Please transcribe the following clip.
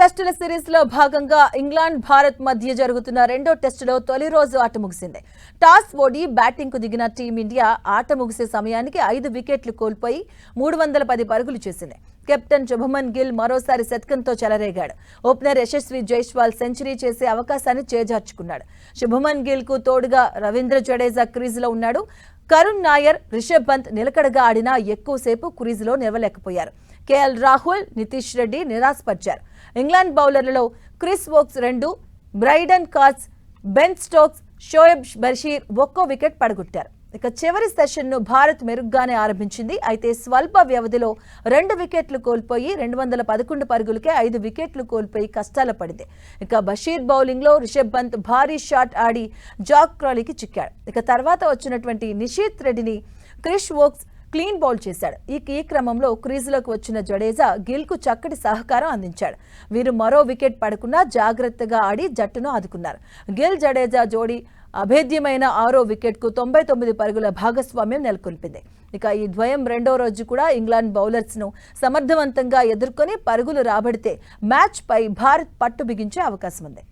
టెస్టుల సిరీస్ లో భాగంగా ఇంగ్లాండ్ భారత్ మధ్య జరుగుతున్న రెండో టెస్టులో తొలి రోజు ఆట ముగిసింది. టాస్ ఓడి బ్యాటింగ్ కు దిగిన టీమిండియా ఆట ముగిసే సమయానికి 5 వికెట్లు కోల్పోయి 310 పరుగులు చేసింది. కెప్టెన్ శుభమన్ గిల్ మరోసారి శతకంతో చెలరేగాడు. ఓపెనర్ యశస్వి జైస్వాల్ సెంచరీ చేసే అవకాశాన్ని చేజార్చుకున్నాడు. శుభమన్ గిల్ కు తోడుగా రవీంద్ర జడేజా క్రీజులో ఉన్నాడు. కరుణ్ నాయర్, రిషబ్ పంత్ నిలకడగా ఆడినా ఎక్కువసేపు క్రీజులో నిలవలేకపోయారు. కేఎల్ రాహుల్, నితీష్ రెడ్డి నిరాశపరిచారు. ఇంగ్లాండ్ బౌలర్లలో Chris Woakes 2, Brydon Carse, Ben Stokes, Shoaib Bashir ఒక్కో వికెట్ పడగొట్టారు. ఇక చివరి సెషన్ను భారత్ మెరుగ్గానే ఆరంభించింది. అయితే స్వల్ప వ్యవధిలో 2 వికెట్లు కోల్పోయి 211 పరుగులకే 5 వికెట్లు కోల్పోయి కష్టాల పడింది. ఇక బషీర్ బౌలింగ్లో రిషబ్ పంత్ భారీ షాట్ ఆడి జాక్ క్రాలీకి చిక్కాడు. ఇక తర్వాత వచ్చినటువంటి నిషీత్ రెడ్డిని క్రిస్ వోక్స్ క్లీన్ బౌల్ చేశాడు. ఈ క్రమంలో క్రీజులోకి వచ్చిన జడేజా గిల్కు చక్కటి సహకారం అందించాడు. వీరు మరో వికెట్ పడకుండా జాగ్రత్తగా ఆడి జట్టును ఆదుకున్నారు. గిల్ జడేజా జోడీ అభేద్యమైన 6వ వికెట్కు 99 పరుగుల భాగస్వామ్యం నెలకొల్పింది. ఇక ఈ ద్వయం రెండో రోజు కూడా ఇంగ్లాండ్ బౌలర్స్ను సమర్థవంతంగా ఎదుర్కొని పరుగులు రాబడితే మ్యాచ్ పై భారత్ పట్టు బిగించే అవకాశం ఉంది.